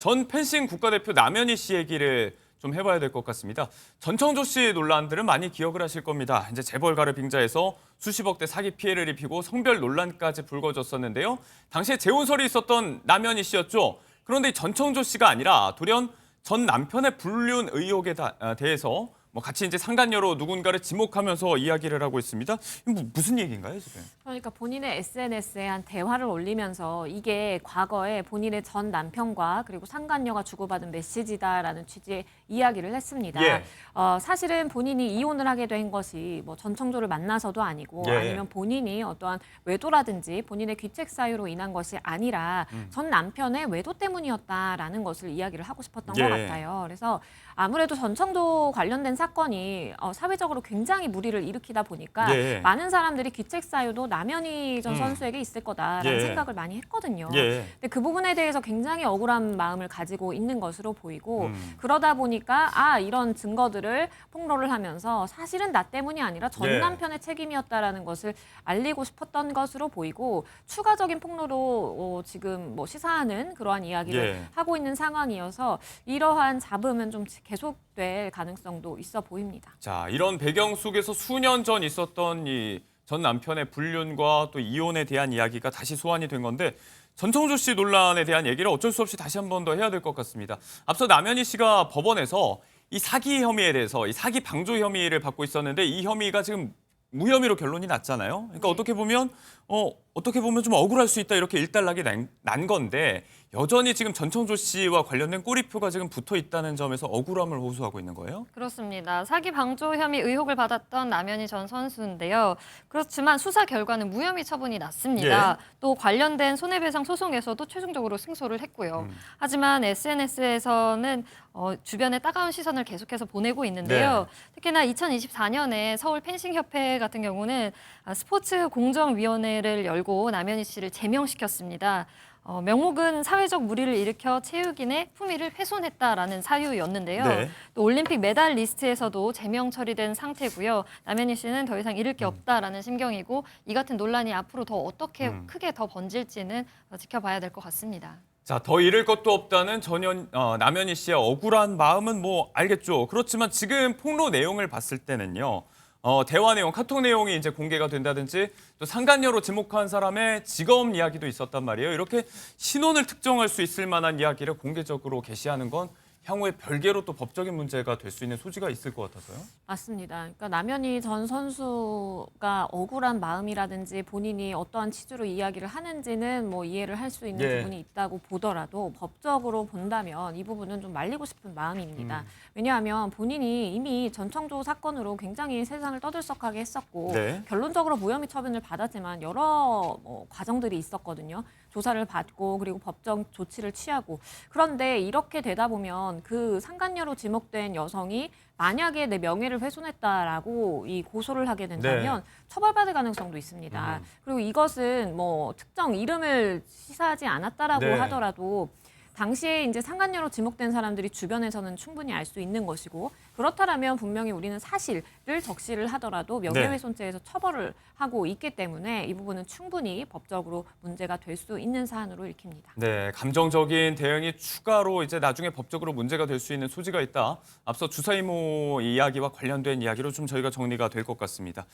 전 펜싱 국가대표 남현희 씨 얘기를 좀 해봐야 될 것 같습니다. 전청조 씨 논란들은 많이 기억을 하실 겁니다. 이제 재벌가를 빙자해서 수십억대 사기 피해를 입히고 성별 논란까지 불거졌었는데요. 당시에 재혼설이 있었던 남현희 씨였죠. 그런데 이 전청조 씨가 아니라 돌연 전 남편의 불륜 의혹에 대해서 같이 이제 상간녀로 누군가를 지목하면서 이야기를 하고 있습니다. 무슨 얘기인가요, 지금? 그러니까 본인의 SNS에 한 대화를 올리면서 이게 과거에 본인의 전 남편과 그리고 상간녀가 주고받은 메시지다라는 취지의 이야기를 했습니다. 예. 사실은 본인이 이혼을 하게 된 것이 뭐 전청조를 만나서도 아니고 예. 아니면 본인이 어떠한 외도라든지 본인의 귀책 사유로 인한 것이 아니라 전 남편의 외도 때문이었다라는 것을 이야기를 하고 싶었던 예. 것 같아요. 그래서 아무래도 전청조 관련된 사건이 사회적으로 굉장히 무리를 일으키다 보니까 예. 많은 사람들이 귀책 사유도 남현희 전 선수에게 있을 거다라는 예. 생각을 많이 했거든요. 예. 근데 그 부분에 대해서 굉장히 억울한 마음을 가지고 있는 것으로 보이고 그러다 보니까 이런 증거들을 폭로를 하면서 사실은 나 때문이 아니라 전 예. 남편의 책임이었다라는 것을 알리고 싶었던 것으로 보이고 추가적인 폭로로 지금 시사하는 그러한 이야기를 예. 하고 있는 상황이어서 이러한 잡음은 좀 계속될 가능성도 있어 보입니다. 자, 이런 배경 속에서 수년 전 있었던 이 전 남편의 불륜과 또 이혼에 대한 이야기가 다시 소환이 된 건데 전청조 씨 논란에 대한 얘기를 어쩔 수 없이 다시 한 번 더 해야 될 것 같습니다. 앞서 남현희 씨가 법원에서 이 사기 혐의에 대해서 이 사기 방조 혐의를 받고 있었는데 이 혐의가 지금 무혐의로 결론이 났잖아요. 그러니까 어떻게 보면 좀 억울할 수 있다 이렇게 일단락이 난 건데 여전히 지금 전청조 씨와 관련된 꼬리표가 지금 붙어 있다는 점에서 억울함을 호소하고 있는 거예요? 그렇습니다. 사기 방조 혐의 의혹을 받았던 남현희 전 선수인데요. 그렇지만 수사 결과는 무혐의 처분이 났습니다. 또 관련된 손해배상 소송에서도 최종적으로 승소를 했고요. 하지만 SNS에서는 주변에 따가운 시선을 계속해서 보내고 있는데요. 특히나 2024년에 서울 펜싱협회 같은 경우는 스포츠 공정위원회를 열고 남현희 씨를 제명시켰습니다. 명목은 사회적 무리를 일으켜 체육인의 품위를 훼손했다라는 사유였는데요. 또 올림픽 메달 리스트에서도 제명 처리된 상태고요. 남현희 씨는 더 이상 잃을 게 없다라는 심경이고 이 같은 논란이 앞으로 더 어떻게 크게 더 번질지는 지켜봐야 될 것 같습니다. 자, 더 잃을 것도 없다는 남현희 씨의 억울한 마음은 알겠죠. 그렇지만 지금 폭로 내용을 봤을 때는요. 대화 내용, 카톡 내용이 이제 공개가 된다든지 또 상간녀로 지목한 사람의 직업 이야기도 있었단 말이에요. 이렇게 신원을 특정할 수 있을 만한 이야기를 공개적으로 게시하는 건 향후에 별개로 또 법적인 문제가 될 수 있는 소지가 있을 것 같아서요. 맞습니다. 그러니까 남현희 전 선수가 억울한 마음이라든지 본인이 어떠한 취지로 이야기를 하는지는 이해를 할 수 있는 부분이 있다고 보더라도 법적으로 본다면 이 부분은 좀 말리고 싶은 마음입니다. 왜냐하면 본인이 이미 전청조 사건으로 굉장히 세상을 떠들썩하게 했었고 결론적으로 무혐의 처분을 받았지만 여러 과정들이 있었거든요. 조사를 받고 그리고 법적 조치를 취하고 그런데 이렇게 되다 보면 그 상간녀로 지목된 여성이 만약에 내 명예를 훼손했다라고 이 고소를 하게 된다면 처벌받을 가능성도 있습니다. 그리고 이것은 특정 이름을 시사하지 않았다라고 하더라도 당시에 이제 상간녀로 지목된 사람들이 주변에서는 충분히 알 수 있는 것이고 그렇다면 분명히 우리는 사실을 적시를 하더라도 명예훼손죄에서 처벌을 하고 있기 때문에 이 부분은 충분히 법적으로 문제가 될 수 있는 사안으로 읽힙니다. 네, 감정적인 대응이 추가로 이제 나중에 법적으로 문제가 될 수 있는 소지가 있다. 앞서 주사 이모 이야기와 관련된 이야기로 좀 저희가 정리가 될 것 같습니다.